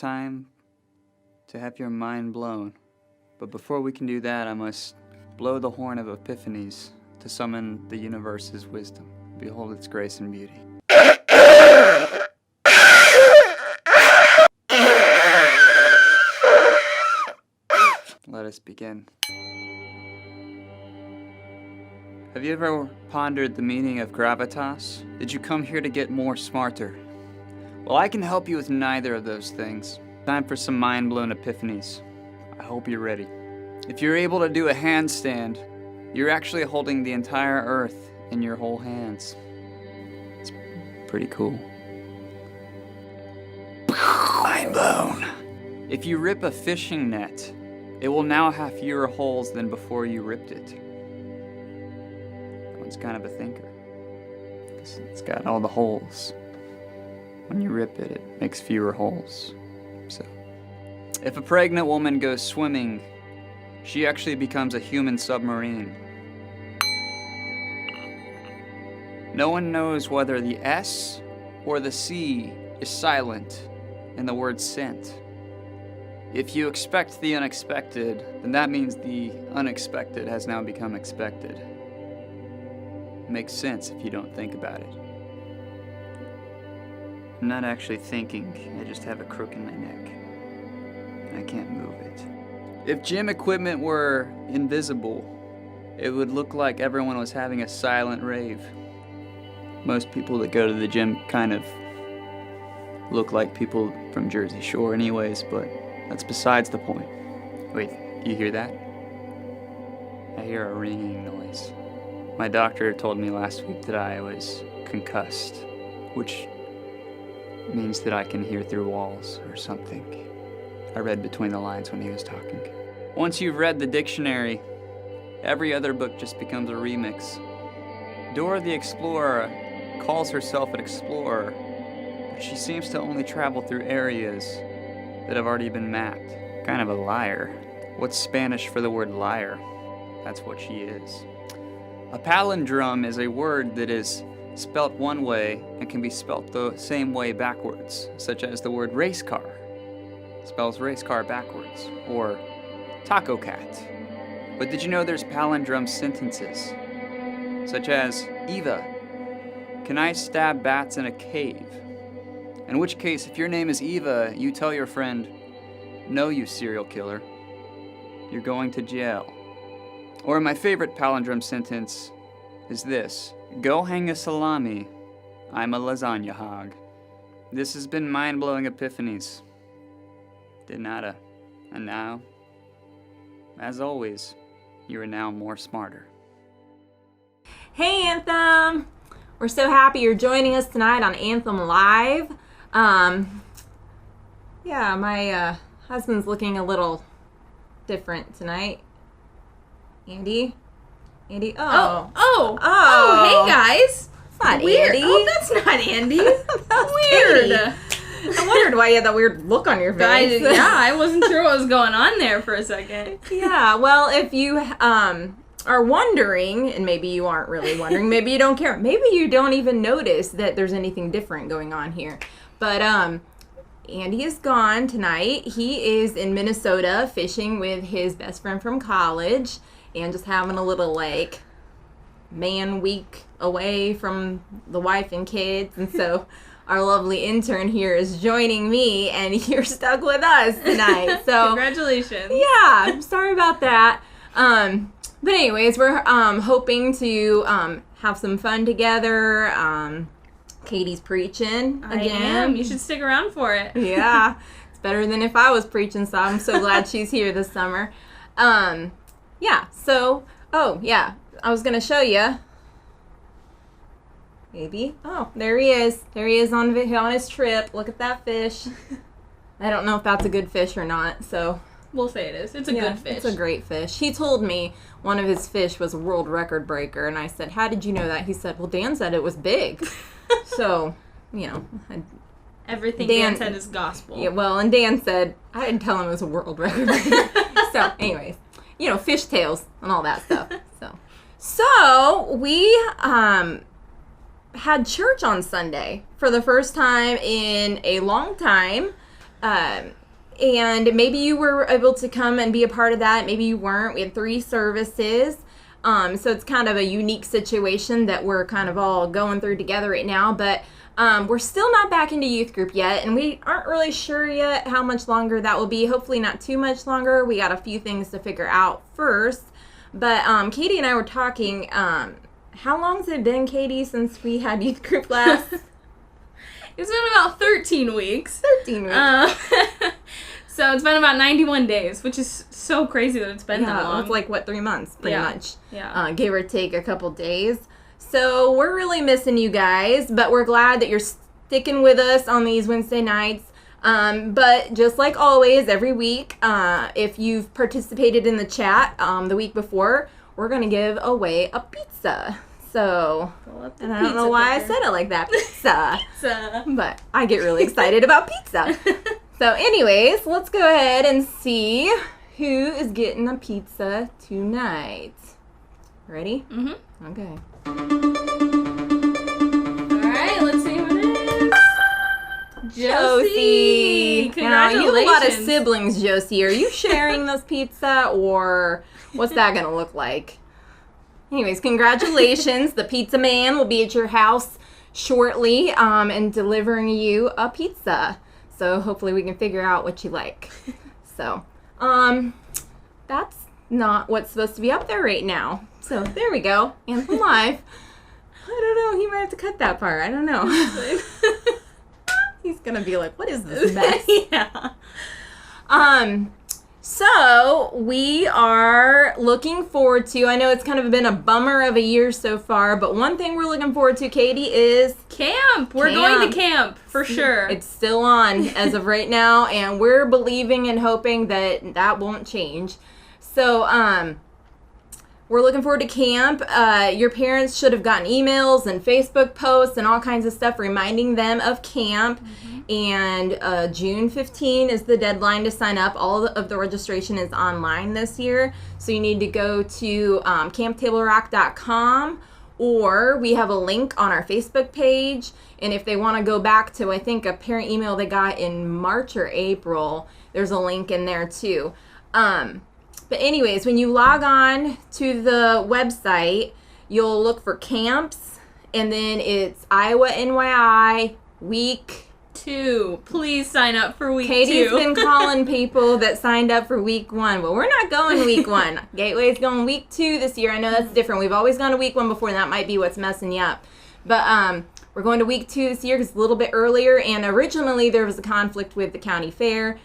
time to have your mind blown. But before we can do that, I must blow the horn of epiphanies to summon the universe's wisdom. Behold its grace and beauty. Let us begin. Have you ever pondered the meaning of gravitas? Did you come here to get more smarter? Well, I can help you with neither of those things. Time for some mind-blown epiphanies. I hope you're ready. If you're able to do a handstand, you're actually holding the entire earth in your whole hands. It's pretty cool. Mind blown. If you rip a fishing net, it will now have fewer holes than before you ripped it. That one's kind of a thinker. It's got all the holes. When you rip it, it makes fewer holes. So, if a pregnant woman goes swimming, she actually becomes a human submarine. No one knows whether the S or the C is silent in the word scent. If you expect the unexpected, then that means the unexpected has now become expected. It makes sense if you don't think about it. I'm not actually thinking, I just have a crook in my neck. I can't move it. If gym equipment were invisible, it would look like everyone was having a silent rave. Most people that go to the gym kind of look like people from Jersey Shore anyways, but that's besides the point. Wait, you hear that? I hear a ringing noise. My doctor told me last week that I was concussed, which means that I can hear through walls or something. I read between the lines when he was talking. Once you've read the dictionary, every other book just becomes a remix. Dora the Explorer calls herself an explorer, but she seems to only travel through areas that have already been mapped. Kind of a liar. What's Spanish for the word liar? That's what she is. A palindrome is a word that is spelt one way and can be spelt the same way backwards, such as the word race car spells race car backwards, or taco cat. But did you know there's palindrome sentences, such as, Eva, can I stab bats in a cave? In which case, if your name is Eva, you tell your friend, no, you serial killer, you're going to jail. Or my favorite palindrome sentence is this, go hang a salami, I'm a lasagna hog. This has been mind-blowing epiphanies. De nada. And now, as always, you are now more smarter. Hey Anthem! We're so happy you're joining us tonight on Anthem Live. My husband's looking a little different tonight. Andy? Oh, hey guys. It's not Weird. Andy. Oh, that's not Andy. That's Weird. Katie. I wondered why you had that weird look on your face. I wasn't sure what was going on there for a second. Yeah, well, if you are wondering, and maybe you aren't really wondering, maybe you don't care, maybe you don't even notice that there's anything different going on here. But Andy is gone tonight. He is in Minnesota fishing with his best friend from college and just having a little, man week away from the wife and kids. And so our lovely intern here is joining me, and you're stuck with us tonight. So Congratulations. Yeah, I'm sorry about that. But anyways, we're hoping to have some fun together. Katie's preaching again. I am. You should stick around for it. Yeah, it's better than if I was preaching, so I'm so glad she's here this summer. I was going to show you. Maybe. Oh, there he is. There he is on his trip. Look at that fish. I don't know if that's a good fish or not, so. We'll say it is. It's a good fish. It's a great fish. He told me one of his fish was a world record breaker, and I said, how did you know that? He said, well, Dan said it was big. So, everything Dan said is gospel. Yeah, well, and Dan said, I didn't tell him it was a world record breaker. So, anyways, fish tails and all that stuff. So we had church on Sunday for the first time in a long time. And maybe you were able to come and be a part of that. Maybe you weren't. We had 3 services. So it's kind of a unique situation that we're kind of all going through together right now. But we're still not back into youth group yet. And we aren't really sure yet how much longer that will be. Hopefully not too much longer. We got a few things to figure out first. But Katie and I were talking. How long's it been, Katie, since we had youth group last? It's been about 13 weeks. 13 weeks. So it's been about 91 days, which is so crazy that it's been that long. It's like, 3 months, pretty much. Yeah. Give or take a couple days. So we're really missing you guys, but we're glad that you're sticking with us on these Wednesday nights. But just like always, every week, if you've participated in the chat the week before, we're going to give away a pizza. So, and I don't know why I said it like that, pizza. But I get really excited about pizza. So anyways, let's go ahead and see who is getting a pizza tonight. Ready? Mm-hmm. Okay. All right, let's see who it is. Josie! Congratulations. Now, you have a lot of siblings, Josie. Are you sharing this pizza, or what's that going to look like? Anyways, congratulations. The pizza man will be at your house shortly and delivering you a pizza. So hopefully we can figure out what you like. So, that's not what's supposed to be up there right now. So there we go. Anthem Live. I don't know. He might have to cut that part. I don't know. He's going to be like, what is this mess? Yeah. So we are looking forward to, I know it's kind of been a bummer of a year so far, but one thing we're looking forward to, Katie, is camp. We're going to camp for sure. It's still on as of right now, and we're believing and hoping that that won't change. So we're looking forward to camp. Your parents should have gotten emails and Facebook posts and all kinds of stuff reminding them of camp. Mm-hmm. And June 15 is the deadline to sign up. All of the registration is online this year. So you need to go to camptablerock.com, or we have a link on our Facebook page. And if they want to go back to, I think, a parent email they got in March or April, there's a link in there too. But anyways, when you log on to the website, you'll look for camps, and then it's Iowa NYI week 2. Please sign up for week 2. Katie's been calling people that signed up for week 1. Well, we're not going week 1. Gateway's going week 2 this year. I know that's different. We've always gone to week 1 before, and that might be what's messing you up. But we're going to week 2 this year because it's a little bit earlier, and originally there was a conflict with the county fair,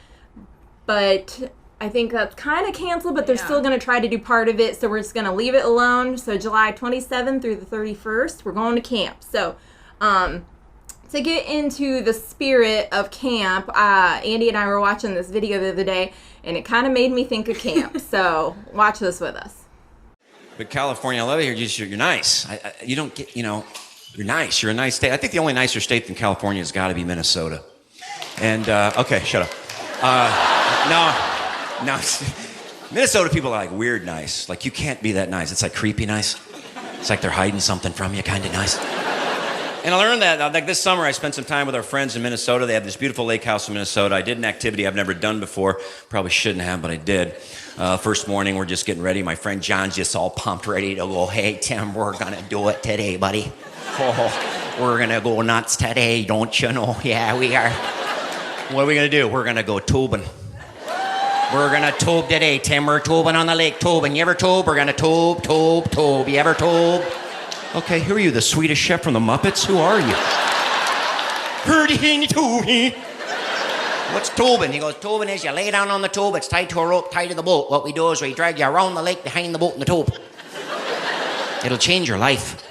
but I think that's kind of canceled, but they're still going to try to do part of it, so we're just going to leave it alone. So July 27th through the 31st, we're going to camp. So to get into the spirit of camp, Andy and I were watching this video the other day, and it kind of made me think of camp. So watch this with us. But California, I love it here. You're nice. You don't get, you're nice. You're a nice state. I think the only nicer state than California has got to be Minnesota. And, okay, shut up. No. Minnesota people are like weird nice. Like, you can't be that nice. It's like creepy nice. It's like they're hiding something from you, kind of nice. And I learned that, like this summer, I spent some time with our friends in Minnesota. They have this beautiful lake house in Minnesota. I did an activity I've never done before. Probably shouldn't have, but I did. First morning, we're just getting ready. My friend John's just all pumped, ready to go. Hey, Tim, we're going to do it today, buddy. Oh, we're going to go nuts today, don't you know? Yeah, we are. What are we going to do? We're going to go tubing. We're going to tube today, Tim. We're tubing on the lake, tubing. You ever tube? We're going to tube. You ever tube? Okay, who are you, the Swedish chef from the Muppets? Who are you? What's tubing? He goes, tubing is you lay down on the tube, it's tied to a rope, tied to the boat. What we do is we drag you around the lake behind the boat in the tube. It'll change your life.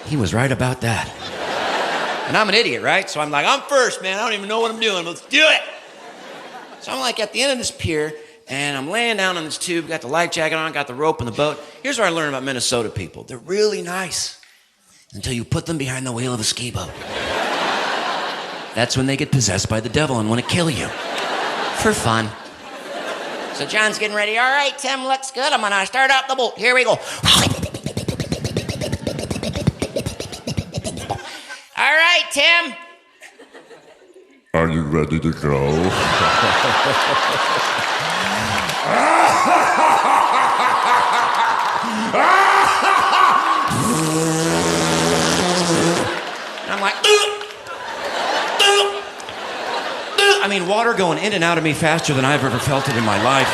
He was right about that. And I'm an idiot, right? So I'm like, I'm first, man. I don't even know what I'm doing. Let's do it. So I'm like at the end of this pier, and I'm laying down on this tube, got the life jacket on, got the rope in the boat. Here's what I learned about Minnesota people. They're really nice until you put them behind the wheel of a ski boat. That's when they get possessed by the devil and want to kill you. For fun. So John's getting ready. All right, Tim, looks good. I'm going to start up the boat. Here we go. All right, Tim. Are you ready to go? And I'm like, I mean, water going in and out of me faster than I've ever felt it in my life.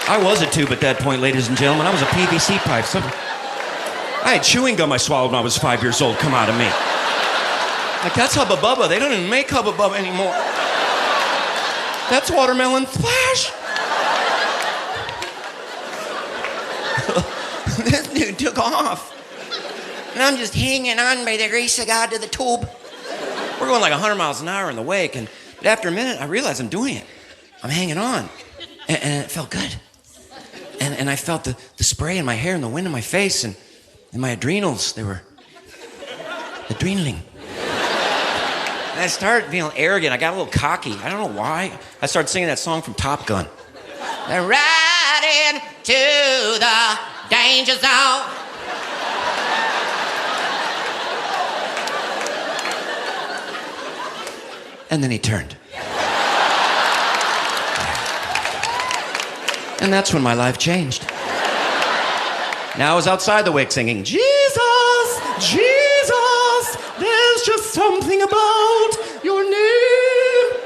I was a tube at that point, ladies and gentlemen. I was a PVC pipe. I had chewing gum I swallowed when I was 5 years old come out of me. Like, that's Hubba Bubba. They don't even make Hubba Bubba anymore. That's watermelon splash. This dude took off. And I'm just hanging on by the grace of God to the tube. We're going like 100 miles an hour in the wake, but after a minute, I realized I'm doing it. I'm hanging on. And it felt good. And I felt the spray in my hair and the wind in my face and my adrenals, they were adrenaling. And I started feeling arrogant. I got a little cocky. I don't know why. I started singing that song from Top Gun. They're riding to the danger zone. And then he turned. And that's when my life changed. Now I was outside the wake singing, Jesus, Jesus, there's just something about your name.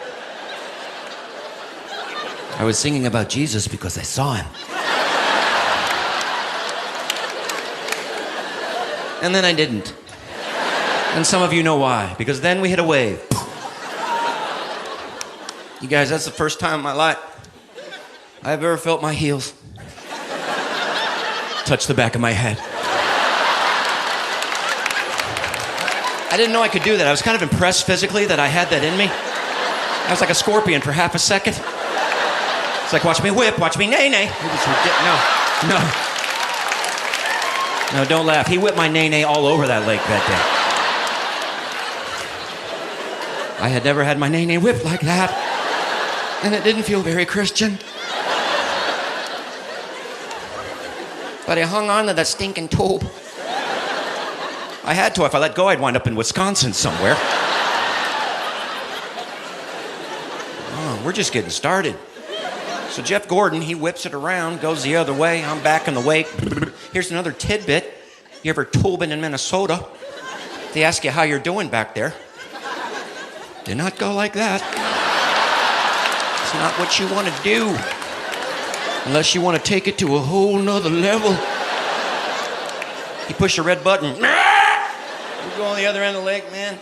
I was singing about Jesus because I saw him. And then I didn't. And some of you know why, because then we hit a wave. You guys, that's the first time in my life I've ever felt my heels touch the back of my head. I didn't know I could do that. I was kind of impressed physically that I had that in me. I was like a scorpion for half a second. It's like, watch me whip, watch me nay-nay. It was ridiculous. No, don't laugh. He whipped my nay-nay all over that lake that day. I had never had my nay-nay whipped like that. And it didn't feel very Christian. But I hung on to that stinking tube. I had to. If I let go, I'd wind up in Wisconsin somewhere. Oh, we're just getting started. So Jeff Gordon, he whips it around, goes the other way. I'm back in the wake. Here's another tidbit. You ever tubing in Minnesota? They ask you how you're doing back there. Do not go like that. It's not what you want to do. Unless you want to take it to a whole nother level. You push the red button. You go on the other end of the lake, man.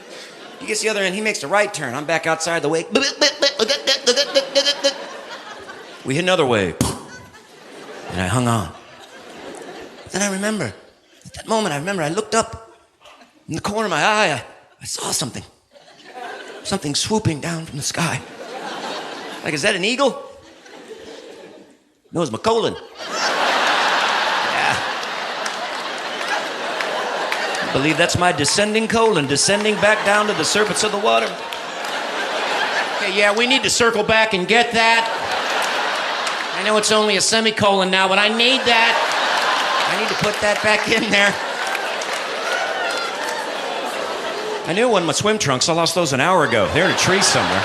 He gets the other end, he makes the right turn. I'm back outside the wake. We hit another wave. And I hung on. Then I remember, at that moment, I looked up. In the corner of my eye, I saw something. Something swooping down from the sky. Like, is that an eagle? No, it's my colon. Yeah. I believe that's my descending colon, descending back down to the surface of the water. Okay, yeah, we need to circle back and get that. I know it's only a semicolon now, but I need that. I need to put that back in there. I knew it wasn't my swim trunks. I lost those an hour ago. They're in a tree somewhere.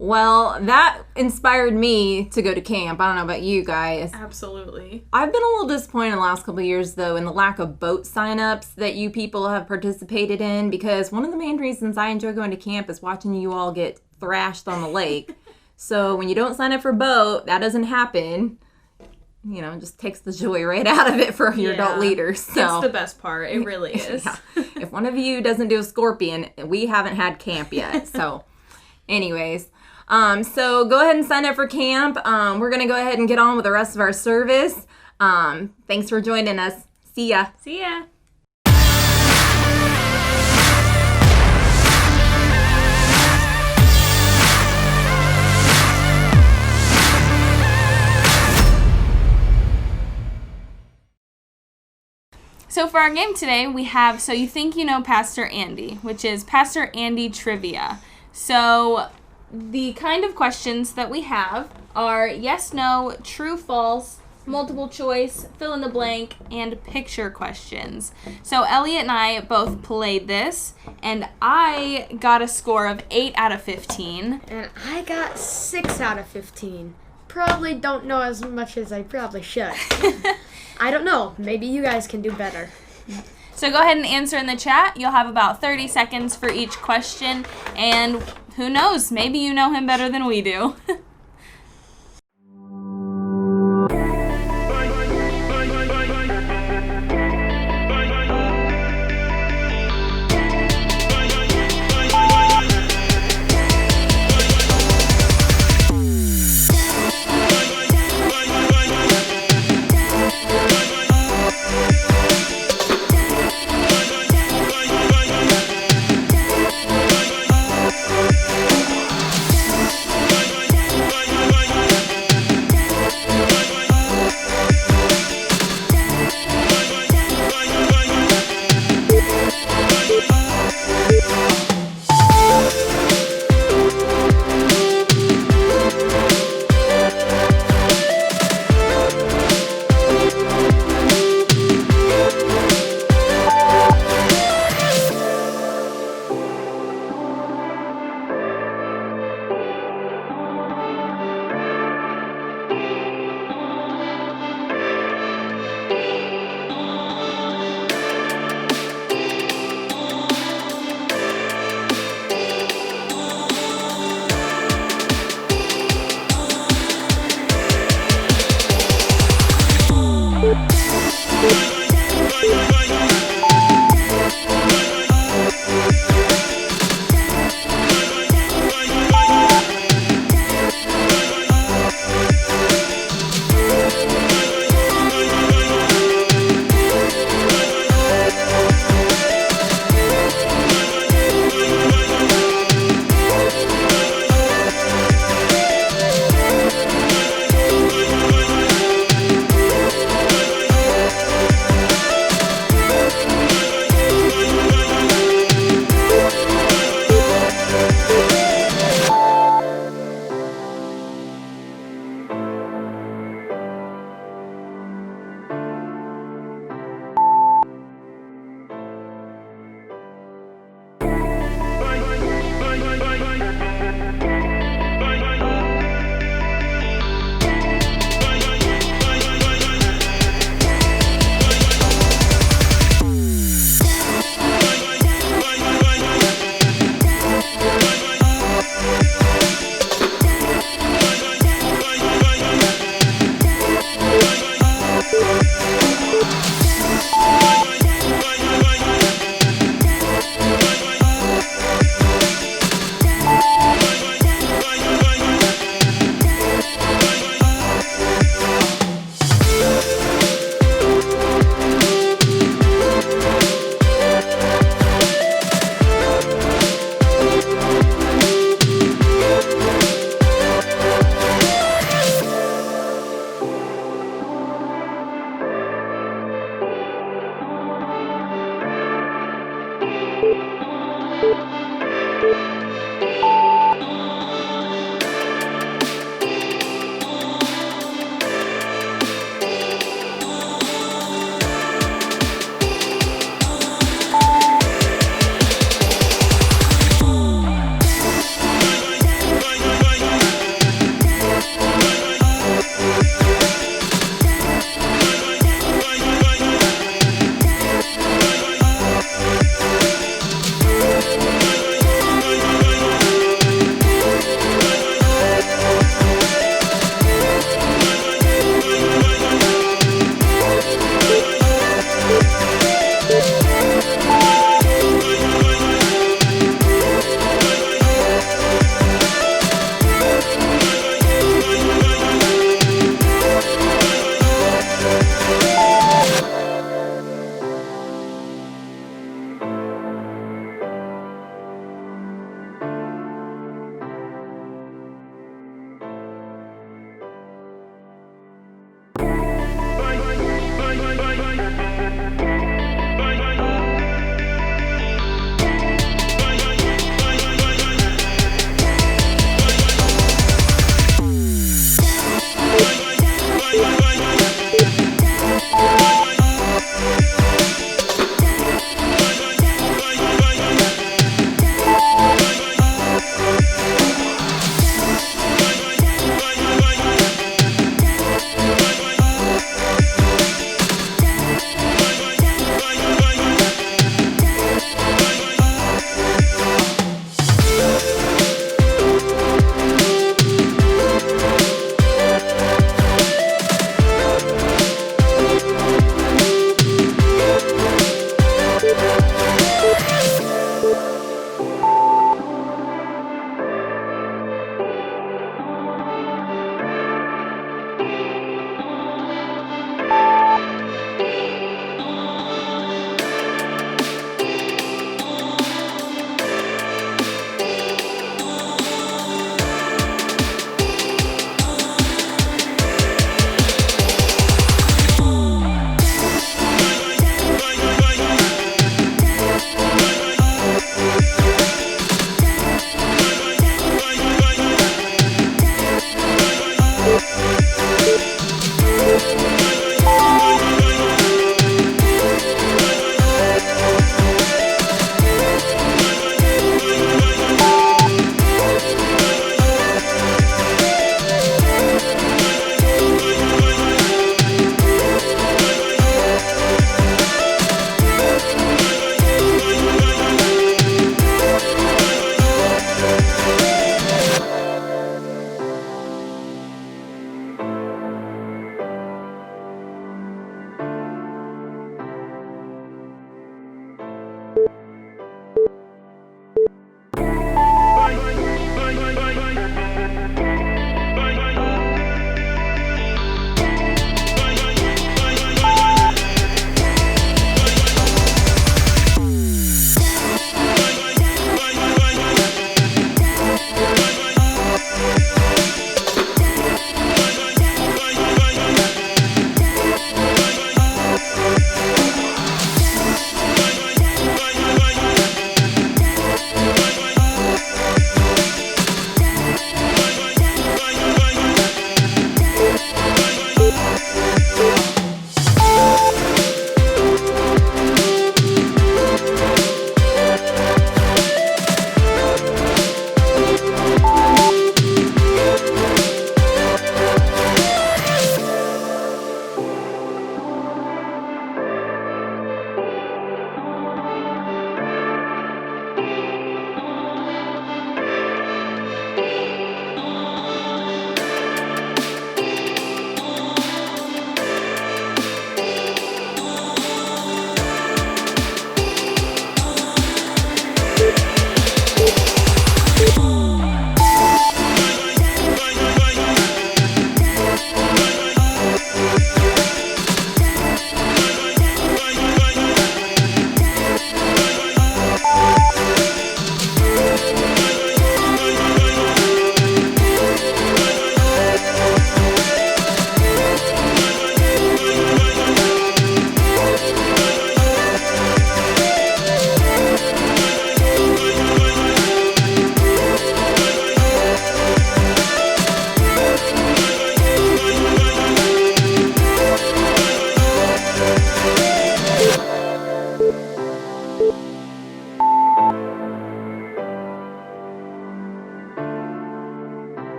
Well, that inspired me to go to camp. I don't know about you guys. Absolutely. I've been a little disappointed in the last couple of years, though, in the lack of boat signups that you people have participated in, because one of the main reasons I enjoy going to camp is watching you all get thrashed on the lake. So when you don't sign up for boat, that doesn't happen. You know, it just takes the joy right out of it for your adult leaders. So that's the best part. It really is. Yeah. If one of you doesn't do a scorpion, we haven't had camp yet. So anyways, so go ahead and sign up for camp. We're going to go ahead and get on with the rest of our service. Thanks for joining us. See ya. See ya. So for our game today, we have So You Think You Know Pastor Andy, which is Pastor Andy Trivia. So the kind of questions that we have are yes, no, true, false, multiple choice, fill in the blank, and picture questions. So Elliot and I both played this, and I got a score of 8 out of 15. And I got 6 out of 15. Probably don't know as much as I probably should. I don't know. Maybe you guys can do better. So go ahead and answer in the chat. You'll have about 30 seconds for each question, and who knows, maybe you know him better than we do.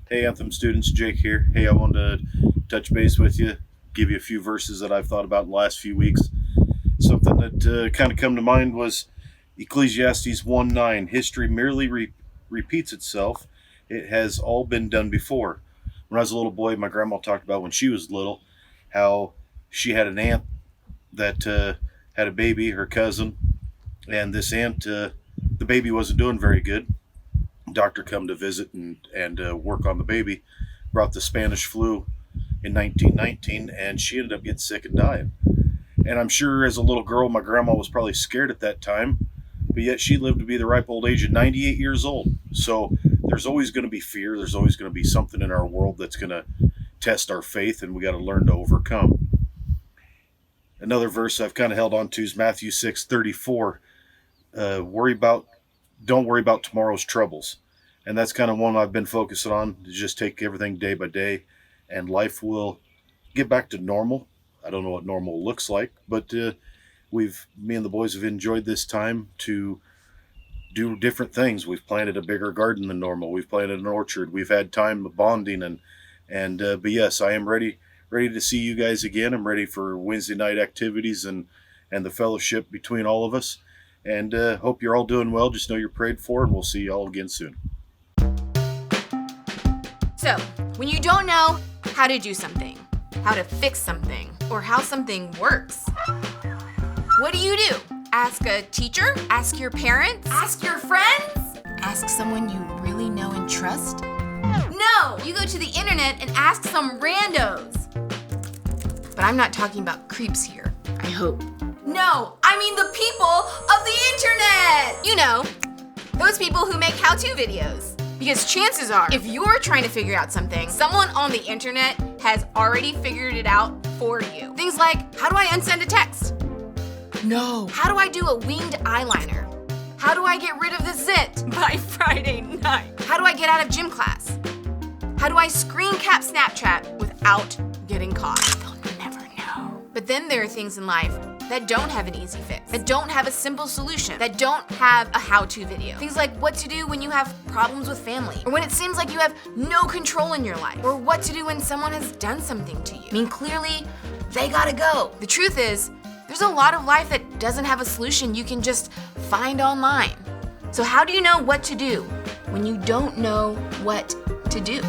Hey Anthem students, Jake here. Hey, I wanted to touch base with you, give you a few verses that I've thought about in the last few weeks. Something that kind of come to mind was Ecclesiastes 1:9. History merely repeats itself. It has all been done before. When I was a little boy, my grandma talked about when she was little, how she had an aunt that had a baby, her cousin, and this aunt, the baby wasn't doing very good. Doctor come to visit and work on the baby, brought the Spanish flu in 1919, and she ended up getting sick and dying. And I'm sure as a little girl, my grandma was probably scared at that time, but yet she lived to be the ripe old age of 98 years old. So there's always going to be fear. There's always going to be something in our world that's going to test our faith, and we got to learn to overcome. Another verse I've kind of held on to is Matthew 6:34. Don't worry about tomorrow's troubles. And that's kind of one I've been focusing on, to just take everything day by day, and life will get back to normal. I don't know what normal looks like, but me and the boys have enjoyed this time to do different things. We've planted a bigger garden than normal. We've planted an orchard. We've had time of bonding, but yes, I am ready to see you guys again. I'm ready for Wednesday night activities and the fellowship between all of us. And hope you're all doing well. Just know you're prayed for, and we'll see you all again soon. So, when you don't know how to do something, how to fix something, or how something works, what do? Ask a teacher? Ask your parents? Ask your friends? Ask someone you really know and trust? No! You go to the internet and ask some randos. But I'm not talking about creeps here, I hope. No, I mean the people of the internet! You know, those people who make how-to videos. Because chances are, if you're trying to figure out something, someone on the internet has already figured it out for you. Things like, how do I unsend a text? No. How do I do a winged eyeliner? How do I get rid of the zit by Friday night? How do I get out of gym class? How do I screen cap Snapchat without getting caught? They'll never know. But then there are things in life that don't have an easy fix, that don't have a simple solution, that don't have a how-to video. Things like what to do when you have problems with family, or when it seems like you have no control in your life, or what to do when someone has done something to you. I mean, clearly, they gotta go. The truth is, there's a lot of life that doesn't have a solution you can just find online. So how do you know what to do when you don't know what to do?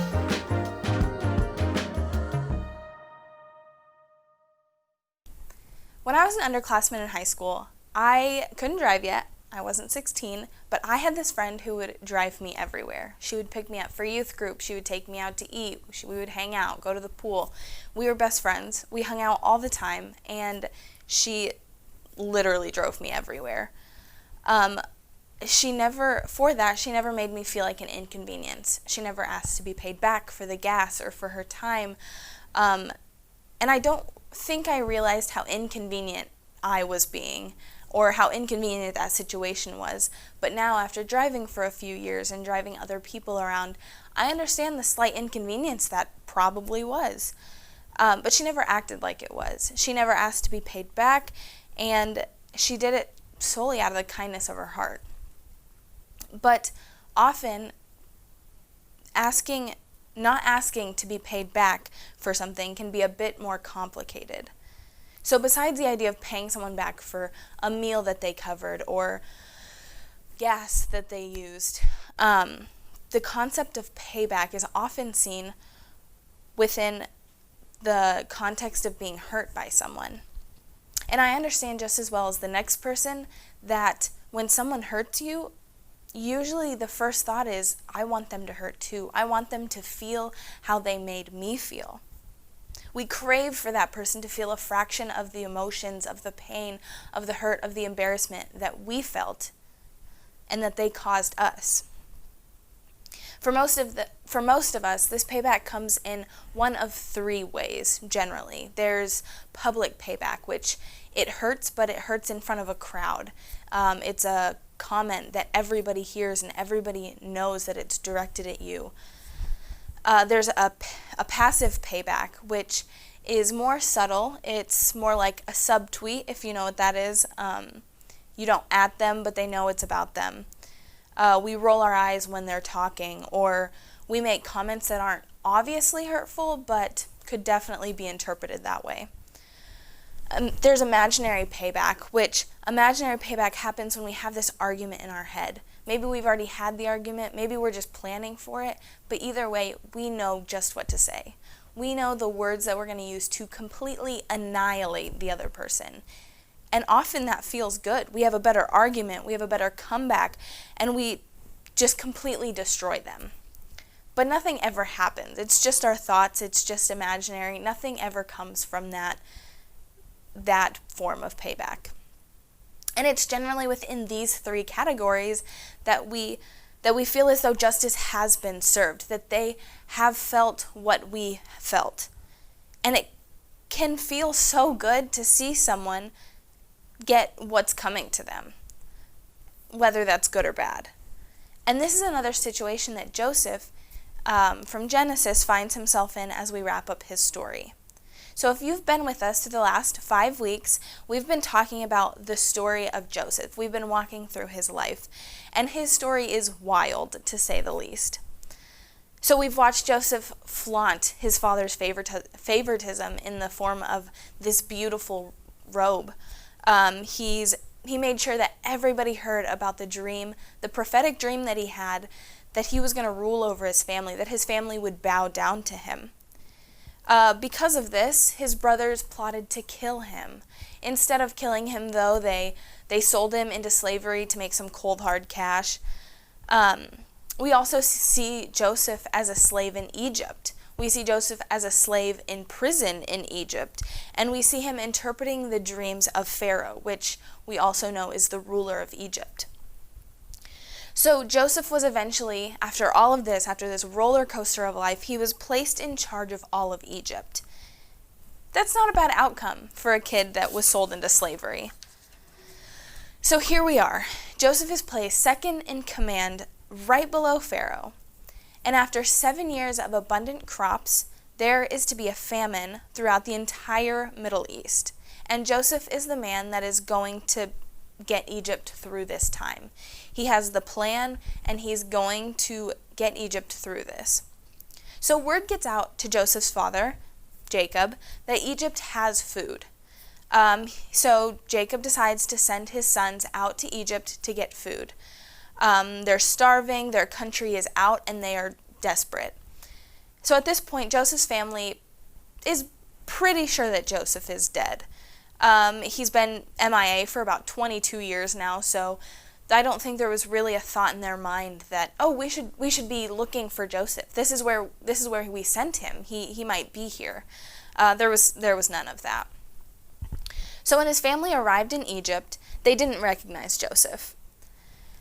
When I was an underclassman in high school, I couldn't drive yet. I wasn't 16, but I had this friend who would drive me everywhere. She would pick me up for youth group. She would take me out to eat. We would hang out, go to the pool. We were best friends. We hung out all the time, and she literally drove me everywhere. She never made me feel like an inconvenience. She never asked to be paid back for the gas or for her time. And I don't think I realized how inconvenient I was being, or how inconvenient that situation was. But now, after driving for a few years and driving other people around, I understand the slight inconvenience that probably was. But she never acted like it was. She never asked to be paid back, and she did it solely out of the kindness of her heart. But often, not asking to be paid back for something can be a bit more complicated. So besides the idea of paying someone back for a meal that they covered or gas that they used, the concept of payback is often seen within the context of being hurt by someone. And I understand just as well as the next person that when someone hurts you, usually the first thought is, I want them to hurt too. I want them to feel how they made me feel. We crave for that person to feel a fraction of the emotions, of the pain, of the hurt, of the embarrassment that we felt and that they caused us. For most of us, this payback comes in one of three ways, generally. There's public payback, which it hurts, but it hurts in front of a crowd. It's a comment that everybody hears and everybody knows that it's directed at you. There's a passive payback, which is more subtle. It's more like a subtweet, if you know what that is. You don't at them, but they know it's about them. We roll our eyes when they're talking, or we make comments that aren't obviously hurtful, but could definitely be interpreted that way. There's imaginary payback, which imaginary payback happens when we have this argument in our head. Maybe we've already had the argument, maybe we're just planning for it, but either way, we know just what to say. We know the words that we're going to use to completely annihilate the other person. And often that feels good. We have a better argument, we have a better comeback, and we just completely destroy them. But nothing ever happens. It's just our thoughts, it's just imaginary. Nothing ever comes from that form of payback. And it's generally within these three categories that we feel as though justice has been served, that they have felt what we felt. And it can feel so good to see someone get what's coming to them, whether that's good or bad. And this is another situation that Joseph from Genesis finds himself in as we wrap up his story. So if you've been with us through the last 5 weeks, we've been talking about the story of Joseph. We've been walking through his life, and his story is wild, to say the least. So we've watched Joseph flaunt his father's favoritism in the form of this beautiful robe. He made sure that everybody heard about the dream, the prophetic dream that he had, that he was going to rule over his family, that his family would bow down to him. Because of this, his brothers plotted to kill him. Instead of killing him, though, they sold him into slavery to make some cold, hard cash. We also see Joseph as a slave in Egypt. We see Joseph as a slave in prison in Egypt. And we see him interpreting the dreams of Pharaoh, which we also know is the ruler of Egypt. So Joseph was eventually, after all of this, after this roller coaster of life, he was placed in charge of all of Egypt. That's not a bad outcome for a kid that was sold into slavery. So here we are. Joseph is placed second in command right below Pharaoh. And after 7 years of abundant crops, there is to be a famine throughout the entire Middle East. And Joseph is the man that is going to get Egypt through this time. He has the plan, and he's going to get Egypt through this. So word gets out to Joseph's father, Jacob, that Egypt has food. So Jacob decides to send his sons out to Egypt to get food. They're starving, their country is out, and they are desperate. So at this point, Joseph's family is pretty sure that Joseph is dead. He's been MIA for about 22 years now, so I don't think there was really a thought in their mind that, oh, we should be looking for Joseph. This is where we sent him. He might be here. There was none of that. So when his family arrived in Egypt, they didn't recognize Joseph.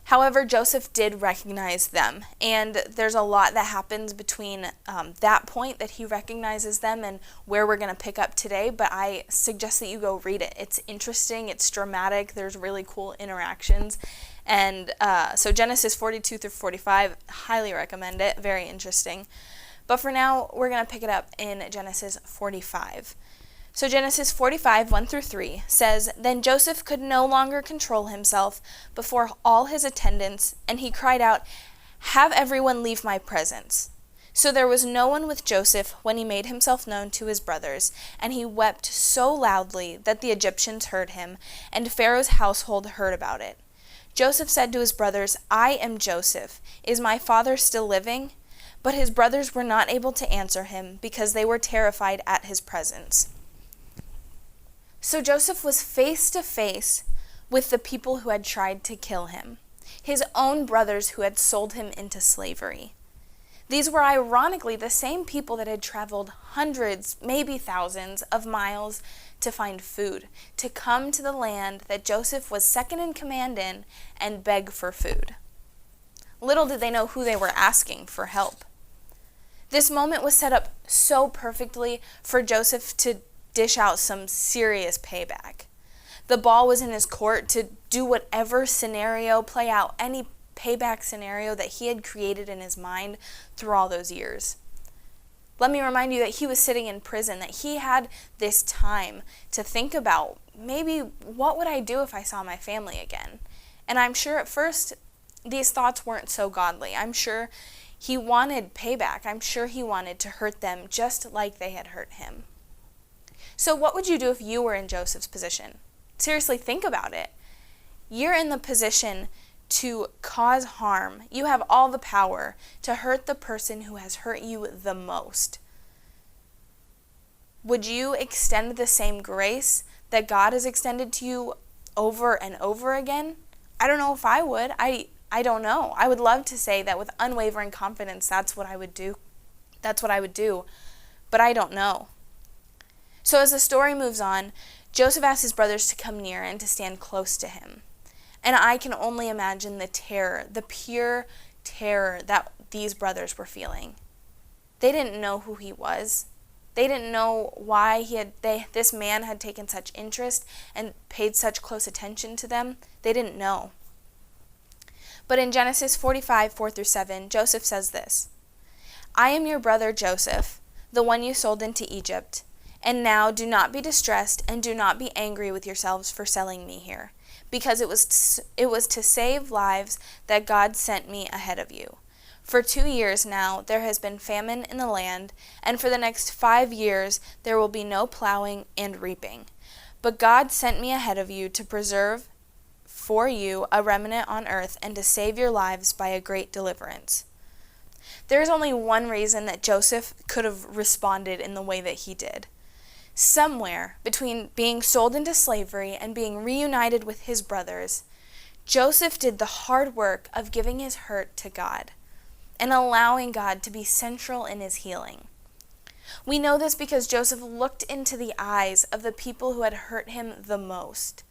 However, Joseph did recognize them, and there's a lot that happens between that point that he recognizes them and where we're going to pick up today, but I suggest that you go read it. It's interesting, it's dramatic, there's really cool interactions, and so Genesis 42 through 45, highly recommend it, very interesting. But for now, we're going to pick it up in Genesis 45. So Genesis 45, 1 through 3 says, Then Joseph could no longer control himself before all his attendants, and he cried out, Have everyone leave my presence. So there was no one with Joseph when he made himself known to his brothers, and he wept so loudly that the Egyptians heard him, and Pharaoh's household heard about it. Joseph said to his brothers, I am Joseph. Is my father still living? But his brothers were not able to answer him, because they were terrified at his presence. So Joseph was face to face with the people who had tried to kill him, his own brothers who had sold him into slavery. These were ironically the same people that had traveled hundreds, maybe thousands of miles to find food, to come to the land that Joseph was second in command in and beg for food. Little did they know who they were asking for help. This moment was set up so perfectly for Joseph to dish out some serious payback. The ball was in his court to do whatever scenario, play out any payback scenario that he had created in his mind through all those years. Let me remind you that he was sitting in prison, that he had this time to think about, maybe what would I do if I saw my family again? And I'm sure at first these thoughts weren't so godly. I'm sure he wanted payback. I'm sure he wanted to hurt them just like they had hurt him. So what would you do if you were in Joseph's position? Seriously, think about it. You're in the position to cause harm. You have all the power to hurt the person who has hurt you the most. Would you extend the same grace that God has extended to you over and over again? I don't know if I would. I don't know. I would love to say that with unwavering confidence, that's what I would do. That's what I would do. But I don't know. So as the story moves on, Joseph asks his brothers to come near and to stand close to him. And I can only imagine the terror, the pure terror that these brothers were feeling. They didn't know who he was. They didn't know why this man had taken such interest and paid such close attention to them. They didn't know. But in Genesis 45, 4-7, Joseph says this, "I am your brother Joseph, the one you sold into Egypt. And now do not be distressed and do not be angry with yourselves for selling me here, because it was to save lives that God sent me ahead of you. For 2 years now there has been famine in the land, and for the next 5 years there will be no plowing and reaping. But God sent me ahead of you to preserve for you a remnant on earth and to save your lives by a great deliverance." There is only one reason that Joseph could have responded in the way that he did. Somewhere between being sold into slavery and being reunited with his brothers, Joseph did the hard work of giving his hurt to God and allowing God to be central in his healing. We know this because Joseph looked into the eyes of the people who had hurt him the most,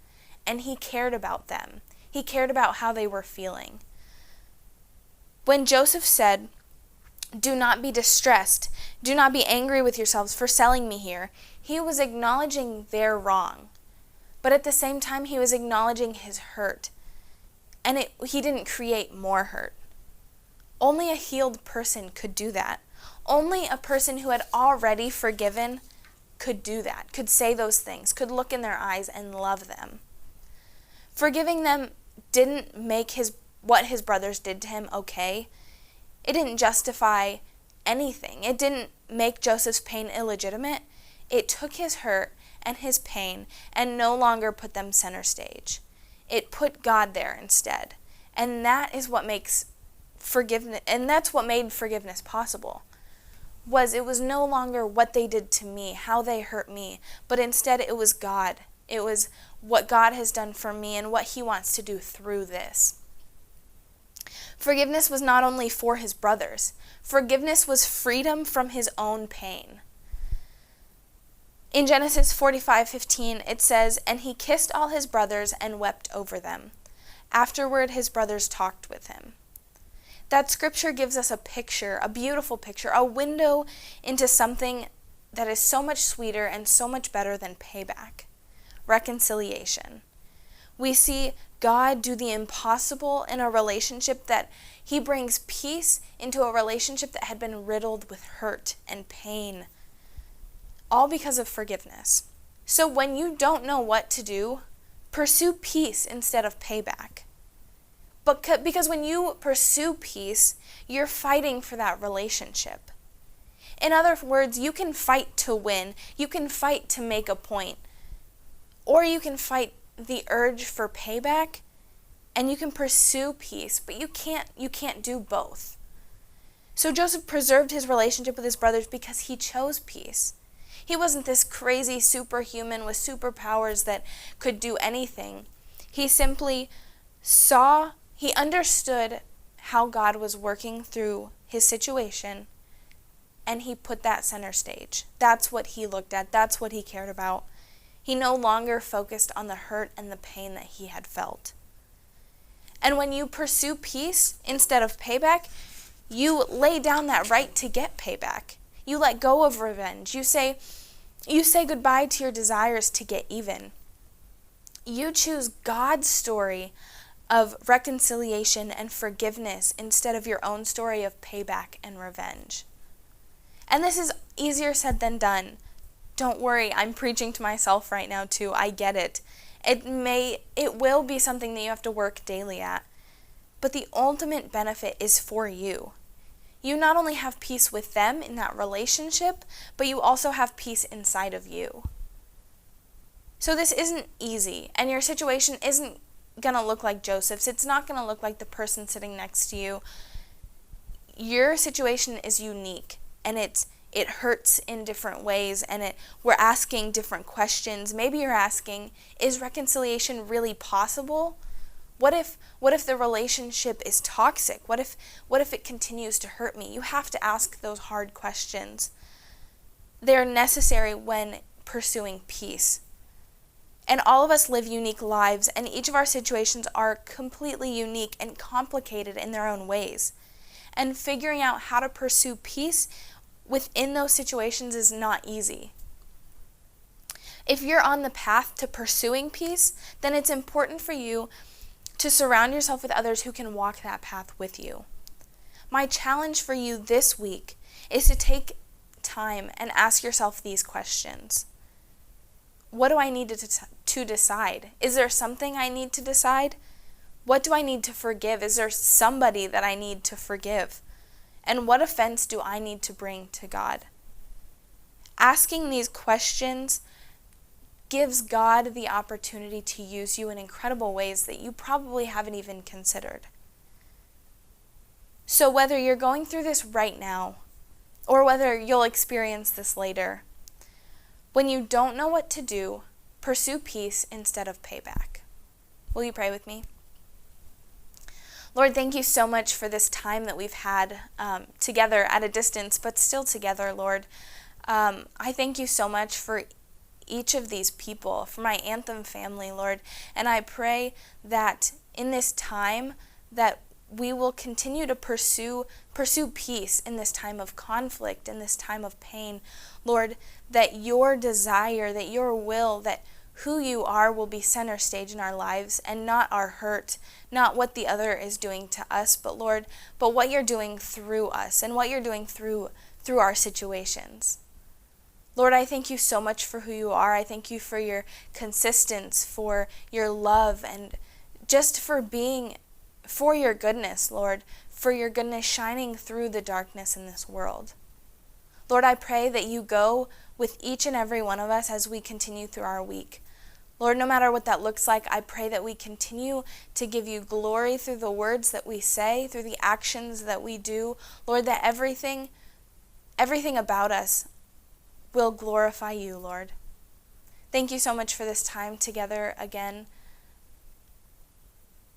and he cared about them. He cared about how they were feeling. When Joseph said, "Do not be distressed, do not be angry with yourselves for selling me here," he was acknowledging their wrong. But at the same time, he was acknowledging his hurt. And he didn't create more hurt. Only a healed person could do that. Only a person who had already forgiven could do that, could say those things, could look in their eyes and love them. Forgiving them didn't make what his brothers did to him okay. It didn't justify anything. It didn't make Joseph's pain illegitimate. It took his hurt and his pain and no longer put them center stage. It put God there instead. And that is what makes forgiveness, and that's what made forgiveness possible. It was no longer what they did to me, how they hurt me, but instead it was God. It was what God has done for me and what he wants to do through this. Forgiveness was not only for his brothers. Forgiveness was freedom from his own pain. In Genesis 45:15, it says, "And he kissed all his brothers and wept over them. Afterward, his brothers talked with him." That scripture gives us a picture, a beautiful picture, a window into something that is so much sweeter and so much better than payback: reconciliation. We see God do the impossible in a relationship that he brings peace into a relationship that had been riddled with hurt and pain, all because of forgiveness. So when you don't know what to do, pursue peace instead of payback. But because when you pursue peace, you're fighting for that relationship. In other words, you can fight to win, you can fight to make a point, or you can fight the urge for payback, and you can pursue peace, but you can't do both. So Joseph preserved his relationship with his brothers because he chose peace. He wasn't this crazy superhuman with superpowers that could do anything. He simply he understood how God was working through his situation, and he put that center stage. That's what he looked at. That's what he cared about. He no longer focused on the hurt and the pain that he had felt. And when you pursue peace instead of payback, you lay down that right to get payback. You let go of revenge. You say goodbye to your desires to get even. You choose God's story of reconciliation and forgiveness instead of your own story of payback and revenge. And this is easier said than done. Don't worry, I'm preaching to myself right now too. I get it. It will be something that you have to work daily at. But the ultimate benefit is for you. You not only have peace with them in that relationship, but you also have peace inside of you. So this isn't easy, and your situation isn't going to look like Joseph's. It's not going to look like the person sitting next to you. Your situation is unique, and it hurts in different ways, and we're asking different questions. Maybe you're asking, is reconciliation really possible? What if the relationship is toxic? What if it continues to hurt me? You have to ask those hard questions. They're necessary when pursuing peace. And all of us live unique lives, and each of our situations are completely unique and complicated in their own ways. And figuring out how to pursue peace within those situations is not easy. If you're on the path to pursuing peace, then it's important for you to surround yourself with others who can walk that path with you. My challenge for you this week is to take time and ask yourself these questions. What do I need to decide? Is there something I need to decide? What do I need to forgive? Is there somebody that I need to forgive? And what offense do I need to bring to God? Asking these questions gives God the opportunity to use you in incredible ways that you probably haven't even considered. So whether you're going through this right now, or whether you'll experience this later, when you don't know what to do, pursue peace instead of payback. Will you pray with me? Lord, thank you so much for this time that we've had together at a distance, but still together, Lord. I thank you so much for each of these people, for my Anthem family, Lord. And I pray that in this time that we will continue to pursue peace in this time of conflict, in this time of pain. Lord, that your desire, that your will, that who you are will be center stage in our lives and not our hurt, not what the other is doing to us, but Lord, but what you're doing through us and what you're doing through our situations. Lord, I thank you so much for who you are. I thank you for your consistency, for your love, and just for your goodness, Lord, for your goodness shining through the darkness in this world. Lord, I pray that you go with each and every one of us as we continue through our week. Lord, no matter what that looks like, I pray that we continue to give you glory through the words that we say, through the actions that we do. Lord, that everything about us will glorify you, Lord. Thank you so much for this time together again.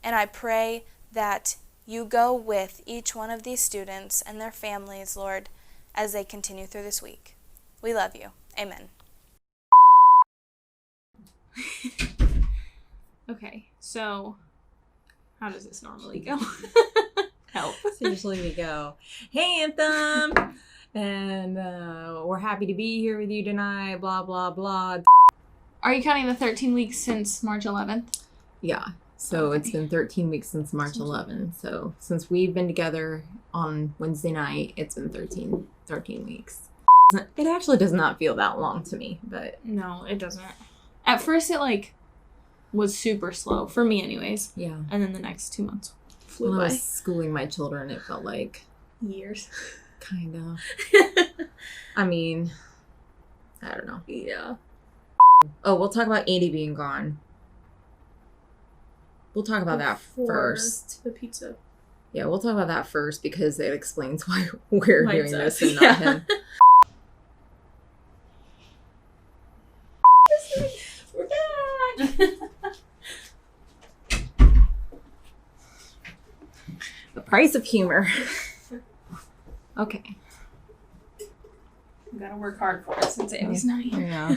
And I pray that you go with each one of these students and their families, Lord, as they continue through this week. We love you. Amen. Okay, so how does this normally go? Help. So usually we go, hey, Anthem, and we're happy to be here with you tonight, blah, blah, blah. Are you counting the 13 weeks since March 11th? Yeah, so Okay. It's been 13 weeks since March 11th. So since we've been together on Wednesday night, it's been 13 weeks. It actually does not feel that long to me, but No, it doesn't. At first, it was super slow for me, anyways. yeah. And then the next 2 months flew When I by. was schooling my children, it felt like Years. kind of. I mean, I don't know. Yeah. Oh, we'll talk about Andy being gone. We'll talk about that Before first. The pizza. Yeah, we'll talk about that first because it explains why we're Why doing it's this us. and not Yeah. him. We're back! The price of humor. Okay. We gotta work hard for it since Andy's not here. Yeah.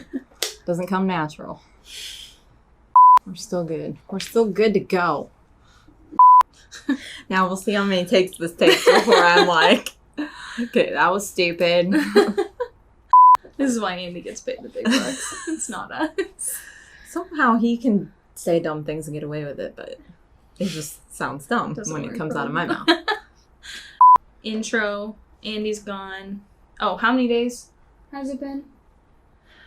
Doesn't come natural. We're still good. We're still good to go. Now we'll see how many takes this takes before I'm like, okay, that was stupid. This is why Andy gets paid the big bucks. It's not us. Somehow he can say dumb things and get away with it, but it just sounds dumb Doesn't when it work comes for out of him. my mouth. Intro. Andy's gone. Oh, how many days has it been?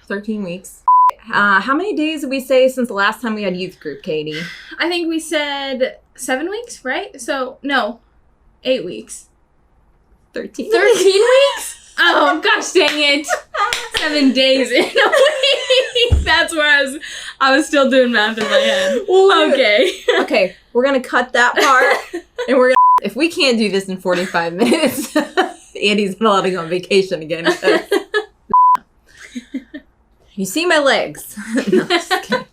13 weeks. How many days did we say since the last time we had youth group, Katie? I think we said 7 weeks, right? So, no, 8 weeks. 13. 13 weeks? Oh, gosh dang it. 7 days in a week. That's where I was still doing math in my head. Okay. Okay, we're gonna cut that part, and we're gonna, if we can't do this in 45 minutes, Andy's not allowed to go on vacation again. You see my legs. No, just kidding.